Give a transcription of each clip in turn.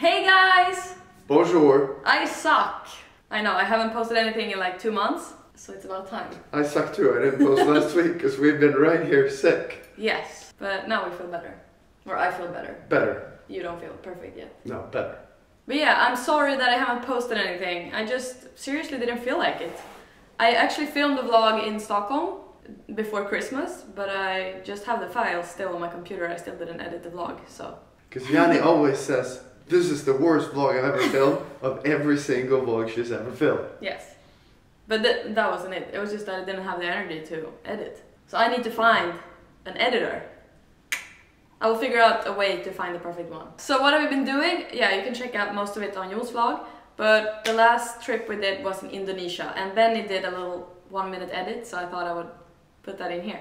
Hey guys! Bonjour. I suck. I know, I haven't posted anything in like 2 months, so it's about time. I suck too. I didn't post last week because we've been right here sick. Yes, but now we feel better. Or I feel better. Better. You don't feel perfect yet. No, better. But yeah, I'm sorry that I haven't posted anything. I just seriously didn't feel like it. I actually filmed a vlog in Stockholm before Christmas, but I just have the files still on my computer. I still didn't edit the vlog, so... Because Janni always says, this is the worst vlog I've ever filmed of every single vlog she's ever filmed. Yes. But that wasn't it. It was just that I didn't have the energy to edit. So I need to find an editor. I will figure out a way to find the perfect one. So what have we been doing? Yeah, you can check out most of it on Jon's vlog. But the last trip we did was in Indonesia. And Benny did a little 1-minute edit, so I thought I would put that in here.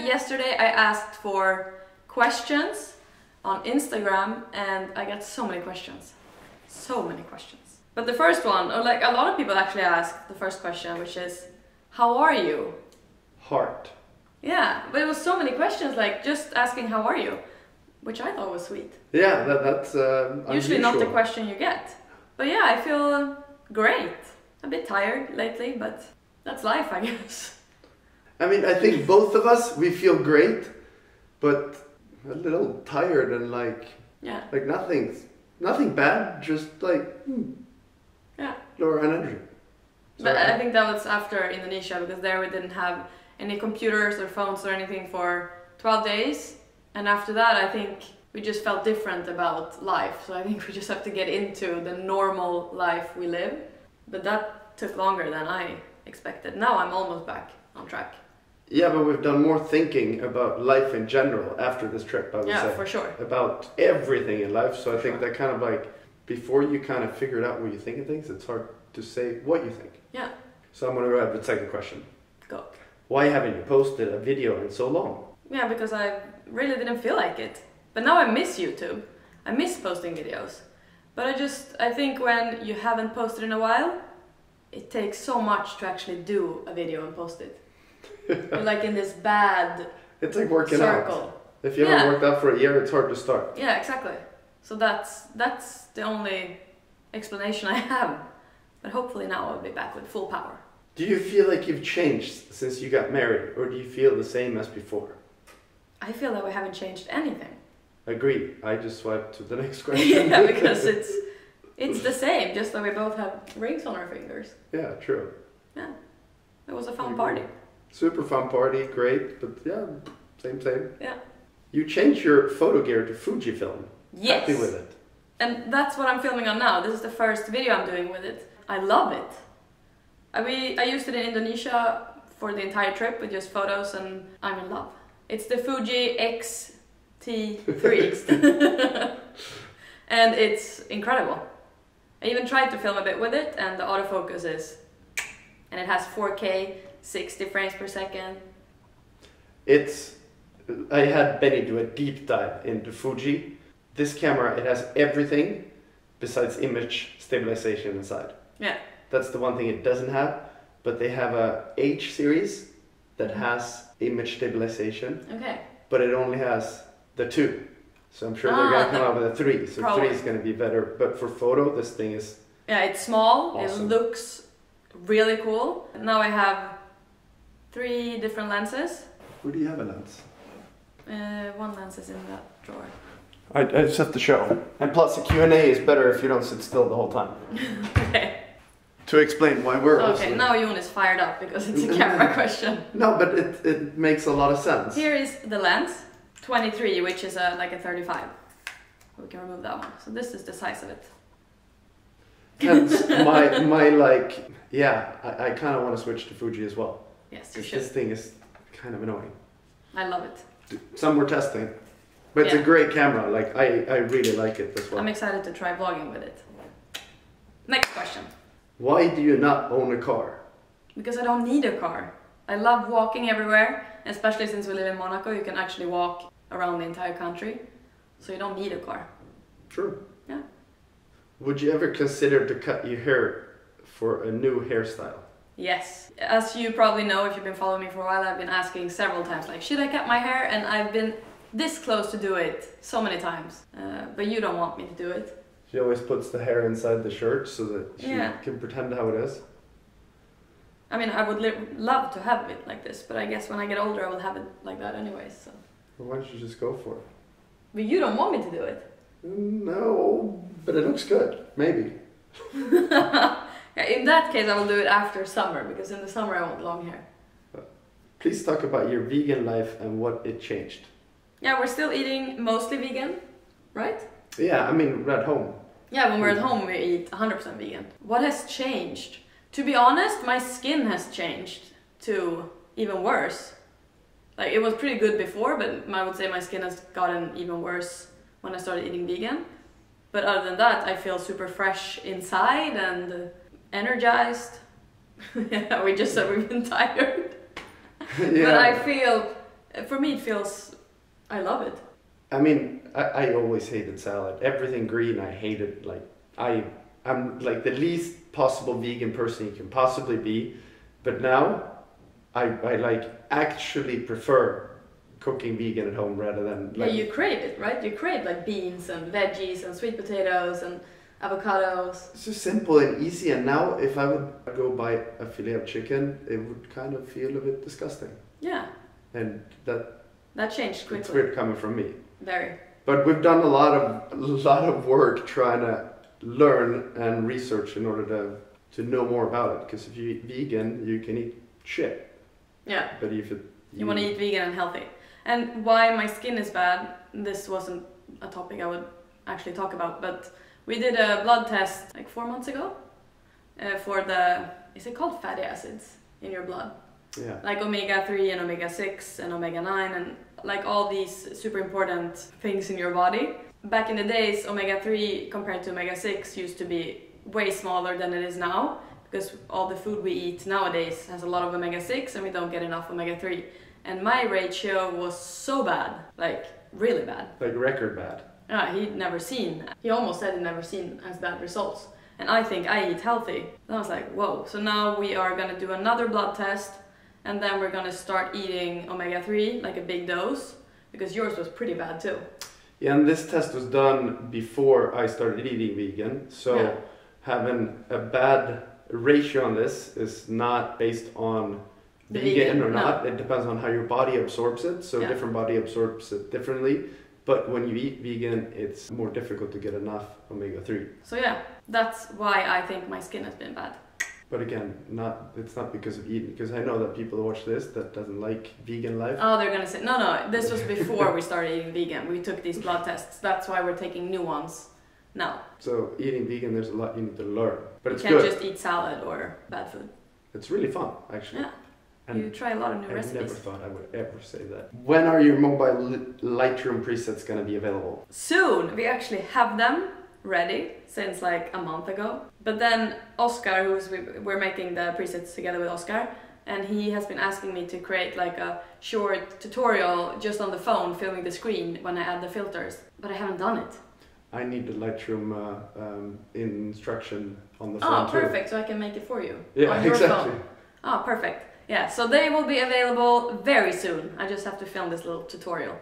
Yesterday I asked for questions on Instagram and I got so many questions. So many questions. But the first one, or like a lot of people actually asked the first question, which is, how are you? Heart. Yeah, but it was so many questions, like just asking how are you, which I thought was sweet. Yeah, that's usually unusual. Not the question you get. But yeah, I feel great. A bit tired lately, but that's life, I guess. I mean, I think both of us, we feel great, but a little tired and like nothing bad, just like lower energy. But I think that was after Indonesia, because there we didn't have any computers or phones or anything for 12 days. And after that, I think we just felt different about life. So I think we just have to get into the normal life we live. But that took longer than I expected. Now I'm almost back on track. Yeah, but we've done more thinking about life in general after this trip, I would say. Yeah, for sure. About everything in life, so I think that kind of like, before you kind of figured out what you think of things, it's hard to say what you think. Yeah. So I'm going to go ahead with the second question. Go. Why haven't you posted a video in so long? Yeah, because I really didn't feel like it. But now I miss YouTube. I miss posting videos. But I think when you haven't posted in a while, it takes so much to actually do a video and post it. You're like in this bad it's like working circle. Out. If you haven't worked out for a year, it's hard to start. Yeah, exactly. So that's the only explanation I have. But hopefully now I'll be back with full power. Do you feel like you've changed since you got married, or do you feel the same as before? I feel that we haven't changed anything. Agreed. I just swiped to the next question. Yeah, because it's the same, just that we both have rings on our fingers. Yeah, true. Yeah, it was a fun party. Super fun party, great, but yeah, same. Yeah. You changed your photo gear to Fujifilm. Yes. Happy with it. And that's what I'm filming on now. This is the first video I'm doing with it. I love it. I used it in Indonesia for the entire trip with just photos, and I'm in love. It's the Fuji X-T3. And it's incredible. I even tried to film a bit with it, and the autofocus is... And it has 4K, 60 frames per second. I had Benny do a deep dive into Fuji. This camera, it has everything besides image stabilization inside. Yeah. That's the one thing it doesn't have, but they have a H series that has image stabilization. Okay. But it only has the 2. So I'm sure they're going to come out with a 3. So probably. 3 is going to be better. But for photo, this thing is... Yeah, it's small. Awesome. It looks really cool. Now I have 3 different lenses. Where do you have a lens? One lens is in that drawer. I just have to show. And plus the Q&A is better if you don't sit still the whole time. Okay. To explain why we're okay, now Jon is fired up because it's a camera question. No, but it makes a lot of sense. Here is the lens, 23, which is like a 35. We can remove that one. So this is the size of it. Hence my like, yeah, I kind of want to switch to Fuji as well. Yes, you should. This thing is kind of annoying. I love it. Some we're testing. But it's a great camera, like I really like it as well. I'm excited to try vlogging with it. Next question. Why do you not own a car? Because I don't need a car. I love walking everywhere, especially since we live in Monaco, you can actually walk around the entire country. So you don't need a car. True. Yeah. Would you ever consider to cut your hair for a new hairstyle? Yes. As you probably know, if you've been following me for a while, I've been asking several times, like, should I cut my hair? And I've been this close to do it so many times. But you don't want me to do it. She always puts the hair inside the shirt so that she can pretend how it is. I mean, I would love to have it like this, but I guess when I get older I will have it like that anyways, so. Well, why don't you just go for it? But you don't want me to do it. No, but it looks good. Maybe. In that case I will do it after summer, because in the summer I want long hair. Please talk about your vegan life and what it changed. Yeah, we're still eating mostly vegan, right? Yeah, I mean, we're at home. Yeah, when we're at home we eat 100% vegan. What has changed? To be honest, my skin has changed to even worse. Like, it was pretty good before, but I would say my skin has gotten even worse when I started eating vegan. But other than that, I feel super fresh inside and energized. Yeah, we just said we've been tired. Yeah. But I feel, for me it feels, I love it. I mean, I always hated salad. Everything green I hated. Like, I'm like the least possible vegan person you can possibly be. But now, I like actually prefer cooking vegan at home rather than like... Yeah, you crave it, right? You crave like beans and veggies and sweet potatoes and avocados. It's just simple and easy, and now if I would go buy a fillet of chicken, it would kind of feel a bit disgusting. Yeah. And that changed quickly. It's weird coming from me. Very. But we've done a lot of work trying to learn and research in order to know more about it. Because if you eat vegan, you can eat shit. Yeah. But if you want to eat vegan and healthy. And why my skin is bad, this wasn't a topic I would actually talk about, but we did a blood test like 4 months ago for the, is it called fatty acids in your blood? Yeah. Like omega-3 and omega-6 and omega-9 and like all these super important things in your body. Back in the days, omega-3 compared to omega-6 used to be way smaller than it is now, because all the food we eat nowadays has a lot of omega-6 and we don't get enough omega-3. And my ratio was so bad, like really bad. Like record bad. Yeah, he almost said he'd never seen as bad results. And I think I eat healthy. And I was like, whoa. So now we are gonna do another blood test, and then we're gonna start eating omega-3, like a big dose, because yours was pretty bad too. Yeah, and this test was done before I started eating vegan, so having a bad ratio on this is not based on vegan or not. It depends on how your body absorbs it, so different body absorbs it differently. But when you eat vegan, it's more difficult to get enough omega-3. So yeah, that's why I think my skin has been bad. But again, it's not because of eating, because I know that people who watch this that doesn't like vegan life. Oh, they're gonna say, no, this was before we started eating vegan. We took these blood tests. That's why we're taking new ones now. So eating vegan, there's a lot you need to learn. But it's good. You can't just eat salad or bad food. It's really fun, actually. Yeah. And you try a lot of new recipes. I never thought I would ever say that. When are your mobile Lightroom presets going to be available? Soon! We actually have them ready since like a month ago. But then Oscar, we're making the presets together with Oscar, and he has been asking me to create like a short tutorial just on the phone, filming the screen when I add the filters. But I haven't done it. I need the Lightroom instruction on the phone too. Oh, perfect! So I can make it for you. Yeah, on your exactly. Phone. Oh, perfect. Yeah, so they will be available very soon. I just have to film this little tutorial.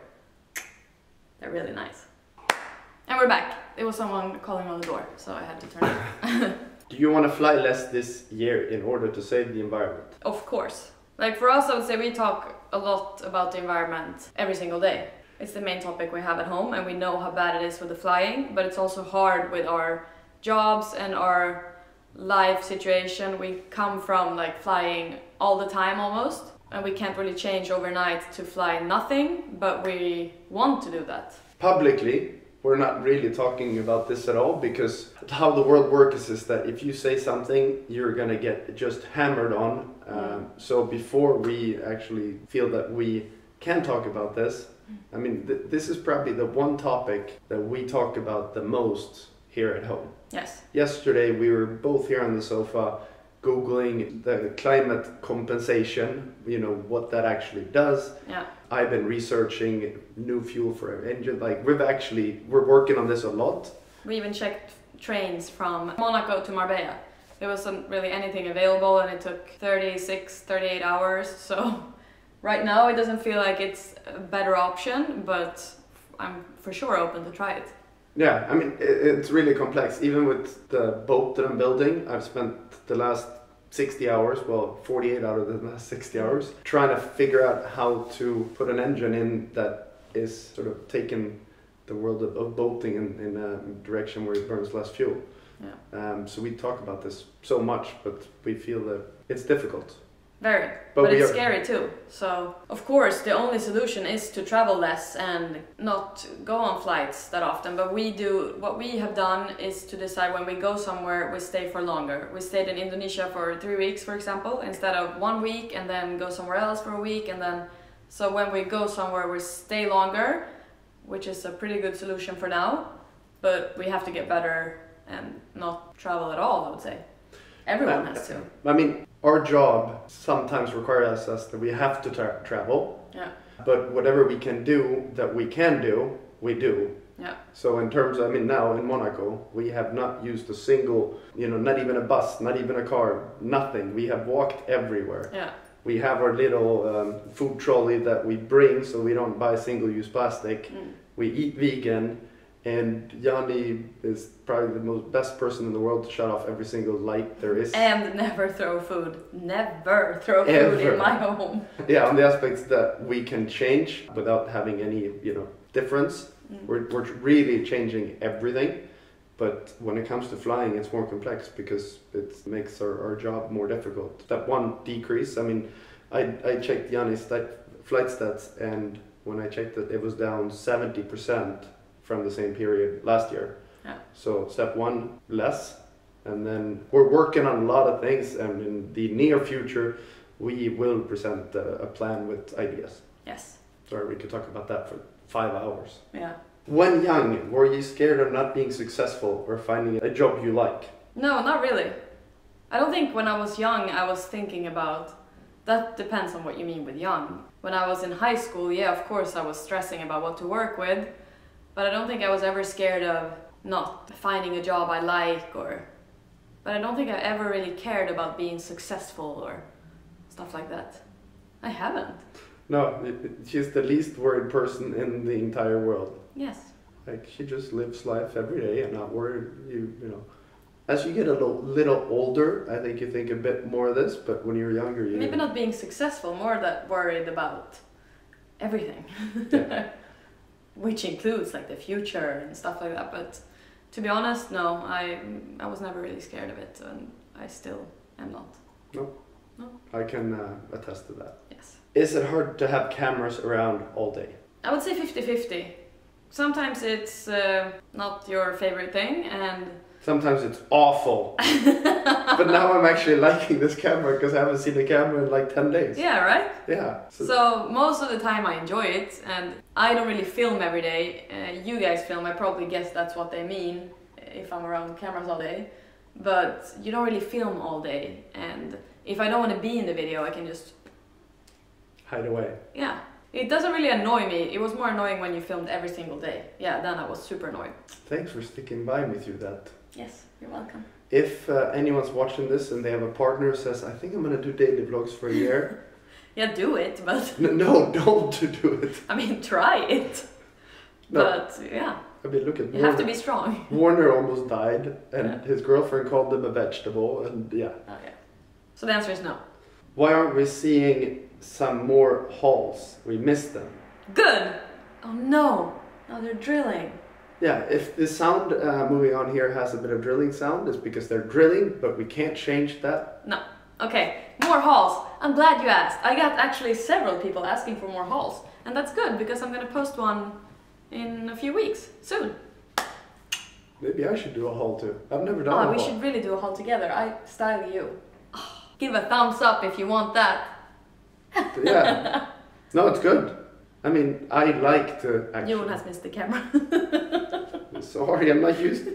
They're really nice. And we're back. There was someone calling on the door, so I had to turn it. Do you want to fly less this year in order to save the environment? Of course. Like for us, I would say we talk a lot about the environment every single day. It's the main topic we have at home, and we know how bad it is with the flying, but it's also hard with our jobs and our life situation. We come from like flying all the time almost, and we can't really change overnight to fly nothing, but we want to do that. Publicly, we're not really talking about this at all, because how the world works is that if you say something, you're gonna get just hammered on. So before we actually feel that we can talk about this, I mean, this is probably the one topic that we talk about the most here at home. Yes. Yesterday we were both here on the sofa Googling the climate compensation, you know, what that actually does. Yeah. I've been researching new fuel for our engine. Like we're working on this a lot. We even checked trains from Monaco to Marbella. There wasn't really anything available, and it took 38 hours. So right now it doesn't feel like it's a better option, but I'm for sure open to try it. Yeah, I mean, it's really complex. Even with the boat that I'm building, I've spent the last 60 hours, well, 48 out of the last 60 hours, trying to figure out how to put an engine in that is sort of taking the world of boating in a direction where it burns less fuel. Yeah. So we talk about this so much, but we feel that it's difficult. Very, but it's scary too. So, of course, the only solution is to travel less and not go on flights that often. But what we have done is to decide when we go somewhere, we stay for longer. We stayed in Indonesia for 3 weeks, for example, instead of 1 week and then go somewhere else for a week. And then, so when we go somewhere, we stay longer, which is a pretty good solution for now. But we have to get better and not travel at all, I would say. Everyone has to. I mean, our job sometimes requires us that we have to travel. Yeah. But whatever we can do that we can do, we do. Yeah. So in terms of, I mean, now in Monaco, we have not used a single, you know, not even a bus, not even a car, nothing. We have walked everywhere. Yeah. We have our little food trolley that we bring so we don't buy single-use plastic. We eat vegan. And Janni is probably the best person in the world to shut off every single light there is. And never throw food. Never throw food in my home. Yeah, on the aspects that we can change without having any, you know, difference. We're really changing everything. But when it comes to flying, it's more complex because it makes our job more difficult. That one decrease, I mean, I checked Janni's flight stats, and when I checked it, it was down 70%. From the same period last year. Yeah. So step one, less. And then we're working on a lot of things, and in the near future we will present a plan with ideas. Yes. Sorry, we could talk about that for 5 hours. Yeah. When young, were you scared of not being successful or finding a job you like? No, not really. I don't think when I was young I was thinking about, that depends on what you mean with young. When I was in high school, yeah, of course I was stressing about what to work with. But I don't think I was ever scared of not finding a job I like, but I don't think I ever really cared about being successful or stuff like that. I haven't. No, she's the least worried person in the entire world. Yes. Like, she just lives life every day and not worried, you know. As you get a little older, I think you think a bit more of this, but when you're younger, you... Maybe not being successful, more that worried about everything. Yeah. Which includes like the future and stuff like that, but to be honest, no, I was never really scared of it, and I still am not. No. I can attest to that. Yes. Is it hard to have cameras around all day? I would say 50-50. Sometimes it's not your favorite thing, and sometimes it's awful. But now I'm actually liking this camera because I haven't seen the camera in like 10 days. Yeah, right? Yeah. So most of the time I enjoy it, and I don't really film every day. You guys film, I probably guess that's what they mean if I'm around cameras all day. But you don't really film all day, and if I don't want to be in the video, I can just hide away. Yeah. It doesn't really annoy me. It was more annoying when you filmed every single day. Yeah, then I was super annoyed. Thanks for sticking by me through that. Yes, you're welcome. If anyone's watching this and they have a partner who says, I think I'm going to do daily vlogs for a year. Yeah, do it, but... No, don't do it. I mean, try it. No. But, yeah. I mean, look at Warner. You have to be strong. Warner almost died, and his girlfriend called him a vegetable, and yeah. Oh, yeah. So the answer is no. Why aren't we seeing some more hauls? We missed them. Good! Oh no! Now they're drilling. Yeah, if the sound moving on here has a bit of drilling sound, it's because they're drilling, but we can't change that. No. Okay, more hauls. I'm glad you asked. I got actually several people asking for more hauls, and that's good because I'm gonna post one in a few weeks, soon. Maybe I should do a haul too. I've never done a haul. We should really do a haul together. I style you. Give a thumbs up if you want that. Yeah. No, it's good. I mean, I like to actually... Jon has missed the camera. Sorry, I'm not used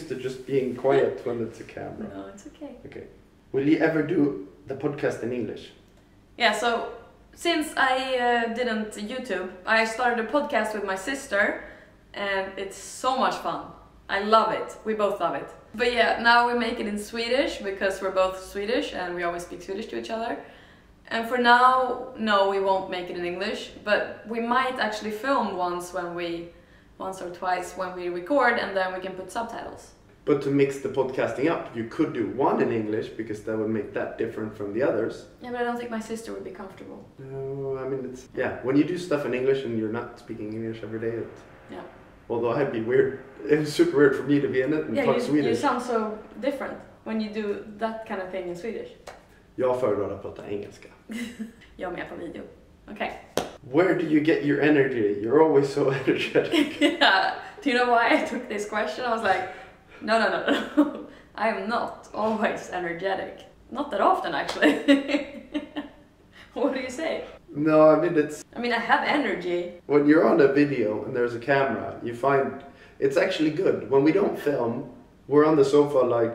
to just being quiet when it's a camera. No, it's okay. Okay. Will you ever do the podcast in English? Yeah, so since I didn't YouTube, I started a podcast with my sister, and it's so much fun. I love it. We both love it. But yeah, now we make it in Swedish because we're both Swedish and we always speak Swedish to each other. And for now, no, we won't make it in English, but we might actually film once or twice when we record, and then we can put subtitles. But to mix the podcasting up, you could do one in English because that would make that different from the others. Yeah, but I don't think my sister would be comfortable. No, I mean, it's... Yeah, when you do stuff in English and you're not speaking English every day, yeah. Although I'd be weird. It was super weird for me to be in it and talk Swedish. You sound so different when you do that kind of thing in Swedish. Jag föredrar att prata engelska. Jag med på video. Okay. Where do you get your energy? You're always so energetic. Yeah. Do you know why I took this question? I was like, no. I am not always energetic. Not that often, actually. What do you say? No, I mean I have energy. When you're on a video and there's a camera, you find it's actually good. When we don't film, we're on the sofa like...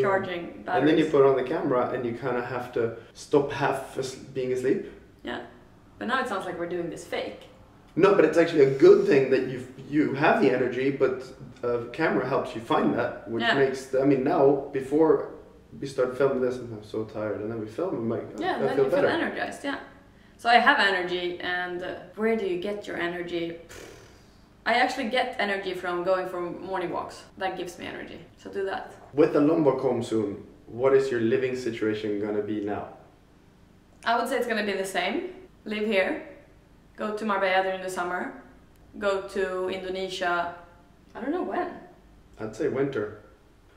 charging batteries. And then you put on the camera and you kind of have to stop half being asleep. Yeah. But now it sounds like we're doing this fake. No, but it's actually a good thing that you have the energy, but camera helps you find that, which makes... I mean, now, before we start filming this, I'm so tired, and then we film, I'm like, I feel better. Feel energized, yeah. So I have energy, and where do you get your energy? I actually get energy from going for morning walks. That gives me energy, so do that. With the Lombok home soon, what is your living situation gonna be now? I would say it's gonna be the same. Live here, go to Marbella during the summer, go to Indonesia, I don't know when. I'd say winter.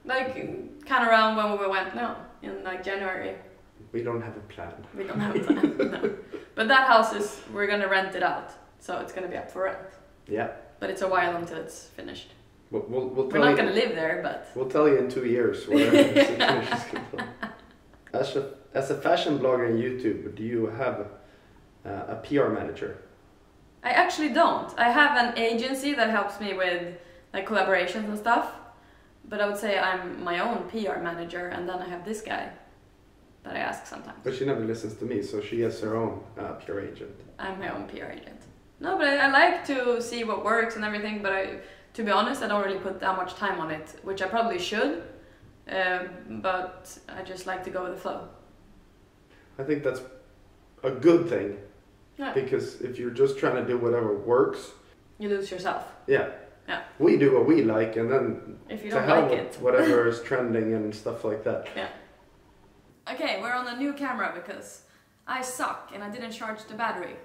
Like, kind of around when we went now, in like January. We don't have a plan. We don't have a plan, no. But that house we're gonna rent it out, so it's gonna be up for rent. Yeah. But it's a while until it's finished. We're not gonna live there, but... We'll tell you in 2 years whatever the situation is gonna be. As a fashion blogger on YouTube, do you have a PR manager? I actually don't. I have an agency that helps me with like collaborations and stuff, but I would say I'm my own PR manager, and then I have this guy that I ask sometimes. But she never listens to me, so she has her own PR agent. I'm my own PR agent. No, but I like to see what works and everything, but to be honest, I don't really put that much time on it, which I probably should, but I just like to go with the flow. I think that's a good thing. Yeah. Because if you're just trying to do whatever works, you lose yourself. Yeah. Yeah. We do what we like, and then if you don't like it, whatever is trending and stuff like that. Yeah. Okay, we're on a new camera because I suck and I didn't charge the battery.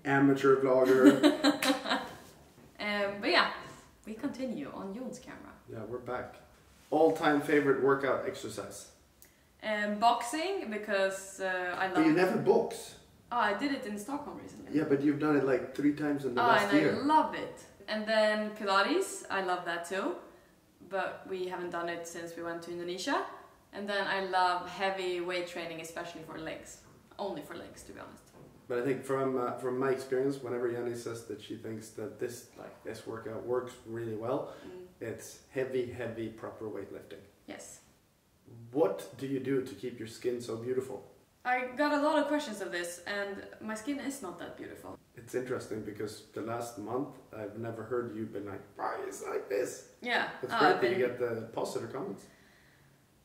Amateur vlogger. But yeah, we continue on Jon's camera. Yeah, we're back. All-time favorite workout exercise? Boxing, because I love... But you never box. Oh, I did it in Stockholm recently. Yeah, but you've done it like 3 times in the last year. And I love it. And then Pilates, I love that too. But we haven't done it since we went to Indonesia. And then I love heavy weight training, especially for legs. Only for legs, to be honest. But I think from my experience, whenever Janni says that she thinks that this workout works really well, it's heavy, proper weightlifting. Yes. What do you do to keep your skin so beautiful? I got a lot of questions of this, and my skin is not that beautiful. It's interesting because the last month I've never heard you been like, why is it like this? Yeah. It's great that you get the positive comments.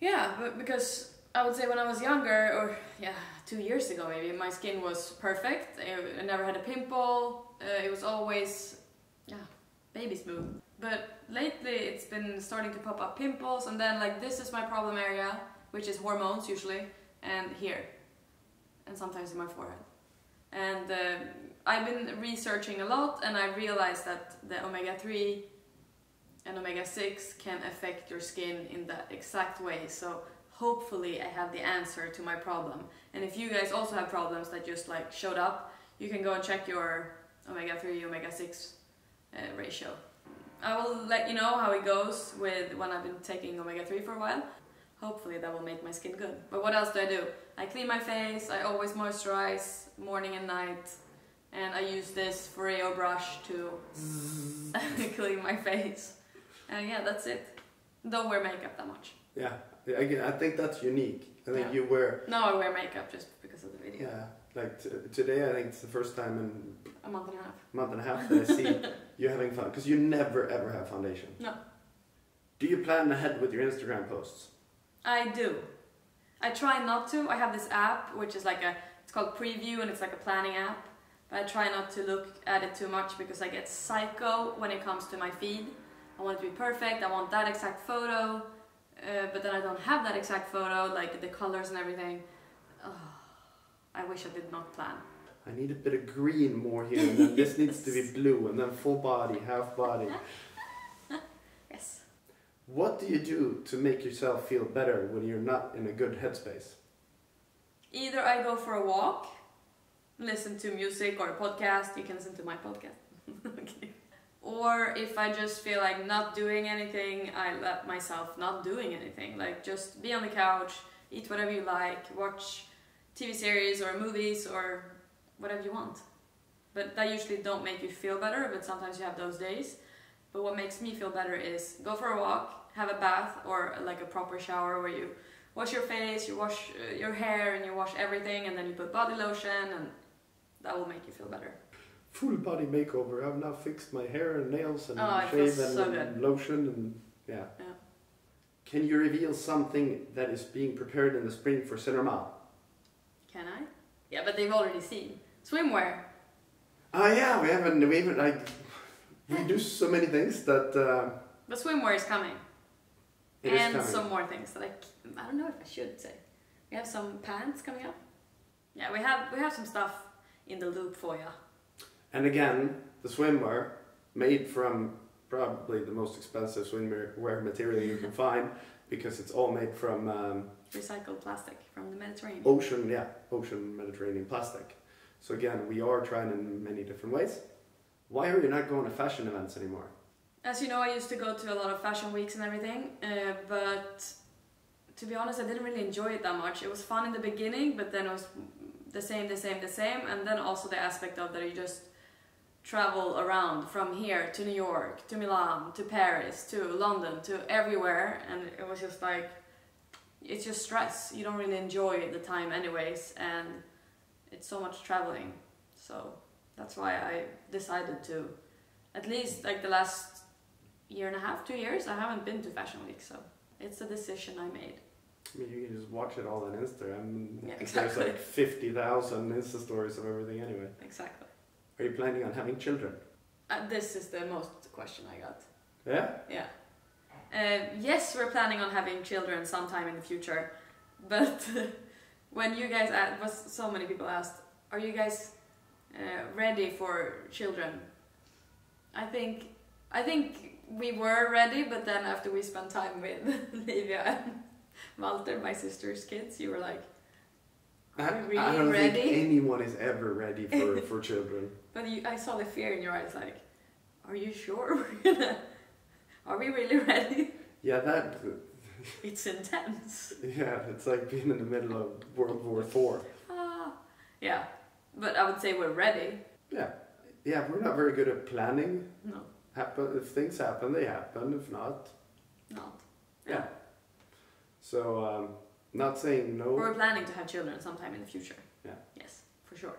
Yeah, but because I would say when I was younger, or 2 years ago maybe, my skin was perfect. I never had a pimple. It was always, baby smooth. But lately it's been starting to pop up pimples, and then like this is my problem area, which is hormones usually, and here. And sometimes in my forehead. And I've been researching a lot and I realized that the omega-3 and omega-6 can affect your skin in that exact way. So hopefully I have the answer to my problem. And if you guys also have problems that just like showed up, you can go and check your omega-3, omega-6 ratio. I will let you know how it goes with when I've been taking omega-3 for a while. Hopefully that will make my skin good. But what else do I do? I clean my face, I always moisturize morning and night. And I use this Foreo brush to clean my face. And yeah, that's it. Don't wear makeup that much. Yeah, I think that's unique. I think you wear... No, I wear makeup just because of the video. Yeah, like today I think it's the first time in... a month and a half. Month and a half that I see you having fun. Because you never ever have foundation. No. Do you plan ahead with your Instagram posts? I do. I try not to. I have this app which is like it's called Preview and it's like a planning app. But I try not to look at it too much because I get psycho when it comes to my feed. I want it to be perfect, I want that exact photo, but then I don't have that exact photo, like the colors and everything. Oh, I wish I did not plan. I need a bit of green more here, and then this needs to be blue, and then full body, half body. Yes. What do you do to make yourself feel better when you're not in a good headspace? Either I go for a walk, listen to music or a podcast. You can listen to my podcast. Okay. Or if I just feel like not doing anything, I let myself not doing anything. Like just be on the couch, eat whatever you like, watch TV series or movies or whatever you want. But that usually don't make you feel better, but sometimes you have those days. But what makes me feel better is go for a walk, have a bath or like a proper shower where you wash your face, you wash your hair and you wash everything and then you put body lotion and that will make you feel better. Full body makeover. I've now fixed my hair and nails and shave and lotion and yeah. Can you reveal something that is being prepared in the spring for cinema? Can I? Yeah, but they've already seen. Swimwear. Oh yeah, we haven't like we do so many things that. But swimwear is coming. It and is coming. some more things that I don't know if I should say. We have some pants coming up. Yeah, we have some stuff in the loop for you. And again, the swimwear, made from probably the most expensive swimwear material you can find, because it's all made from... recycled plastic from the Mediterranean. Ocean Mediterranean plastic. So again, we are trying in many different ways. Why are you not going to fashion events anymore? As you know, I used to go to a lot of fashion weeks and everything, but to be honest, I didn't really enjoy it that much. It was fun in the beginning, but then it was the same, and then also the aspect of that you just travel around from here to New York, to Milan, to Paris, to London, to everywhere, and it was just like, it's just stress. You don't really enjoy the time anyways, and it's so much traveling. So that's why I decided to, at least like the last year and a half, 2 years, I haven't been to Fashion Week, so it's a decision I made. I mean, you can just watch it all on Instagram. Yeah, exactly. There's like 50,000 Insta stories of everything anyway. Exactly. Are you planning on having children? This is the most question I got. Yeah? Yeah. Yes, we're planning on having children sometime in the future, but when you guys asked, so many people asked, are you guys ready for children? I think we were ready, but then after we spent time with Livia and Walter, my sister's kids, you were like, are we really I don't ready? think anyone is ever ready for children. But I saw the fear in your eyes, like, are you sure are we really ready? Yeah, that... It's intense. Yeah, it's like being in the middle of World War IV. Yeah, but I would say we're ready. Yeah, we're not very good at planning. No. If things happen, they happen. If not... Not. Yeah. So, not saying no. We're planning to have children sometime in the future. Yeah. Yes, for sure.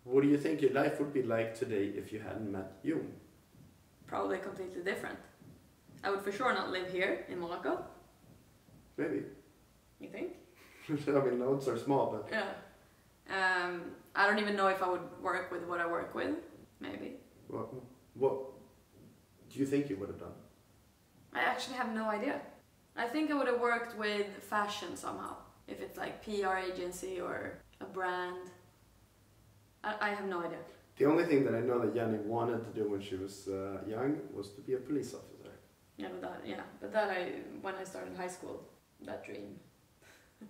What do you think your life would be like today if you hadn't met Jon? Probably completely different. I would for sure not live here in Monaco. Maybe. You think? I mean, notes are small, but... Yeah. I don't even know if I would work with what I work with. Maybe. What do you think you would have done? I actually have no idea. I think I would have worked with fashion somehow. If it's like PR agency or a brand. I have no idea. The only thing that I know that Janni wanted to do when she was young was to be a police officer. But when I started high school, that dream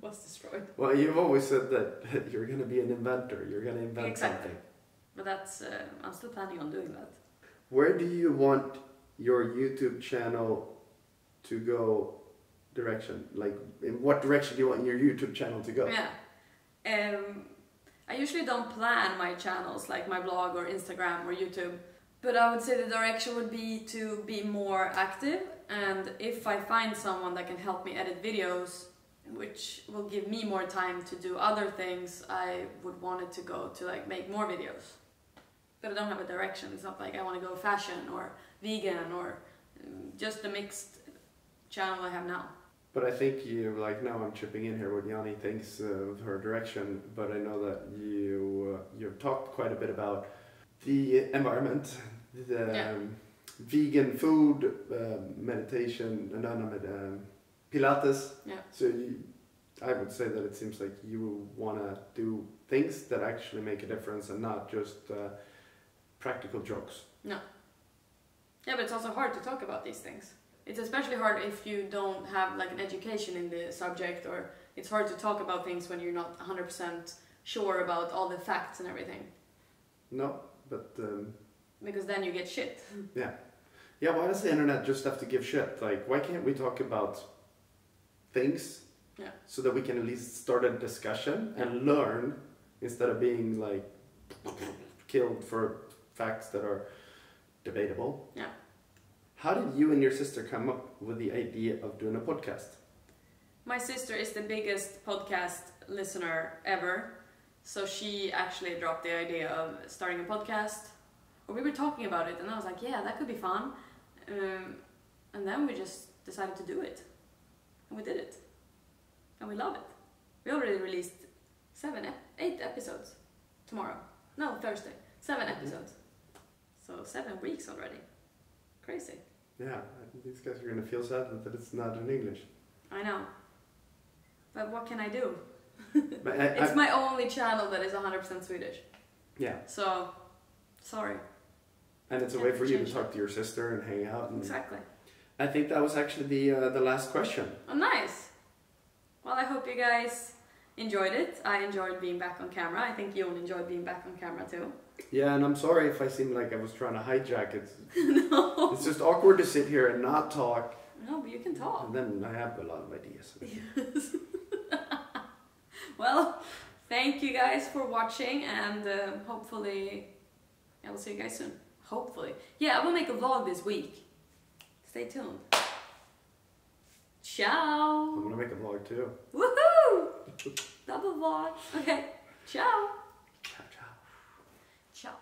was destroyed. Well, you've always said that you're going to be an inventor. You're going to invent something. But that's I'm still planning on doing that. Where do you want your YouTube channel to go? Direction, like in what direction do you want your YouTube channel to go? I usually don't plan my channels like my blog or Instagram or YouTube, but I would say the direction would be to be more active, and if I find someone that can help me edit videos, which will give me more time to do other things, I would want it to go to like make more videos. But I don't have a direction. It's not like I want to go fashion or vegan or just the mixed channel I have now. But I think you, like now I'm chipping in here what Janni thinks of her direction, but I know that you've talked quite a bit about the environment, the vegan food, meditation, Pilates. Yeah. So I would say that it seems like you want to do things that actually make a difference and not just practical jokes. No. Yeah, but it's also hard to talk about these things. It's especially hard if you don't have like an education in the subject, or it's hard to talk about things when you're not 100% sure about all the facts and everything. No, but... because then you get shit. Yeah. Yeah, why does the internet just have to give shit? Like, why can't we talk about things so that we can at least start a discussion and learn instead of being like killed for facts that are debatable? Yeah. How did you and your sister come up with the idea of doing a podcast? My sister is the biggest podcast listener ever, so she actually dropped the idea of starting a podcast. Or we were talking about it, and I was like, yeah, that could be fun. And then we just decided to do it. And we did it. And we love it. We already released 8 episodes tomorrow. No, Thursday. 7 episodes. So 7 weeks already. Crazy. Yeah, these guys are going to feel sad that it's not in English. I know. But what can I do? But it's my only channel that is 100% Swedish. Yeah. So, sorry. And it's a way for you to talk to your sister and hang out. And exactly. I think that was actually the last question. Oh, nice. Well, I hope you guys enjoyed it. I enjoyed being back on camera. I think Jon enjoyed being back on camera too. Yeah, and I'm sorry if I seemed like I was trying to hijack it. No. It's just awkward to sit here and not talk. No, but you can talk. And then I have a lot of ideas. Yes. Well, thank you guys for watching, and hopefully I will see you guys soon. Hopefully. Yeah, I will make a vlog this week. Stay tuned. Ciao. I'm gonna make a vlog too. Woohoo! Double vlog. Okay. Ciao. Ciao, ciao. Ciao.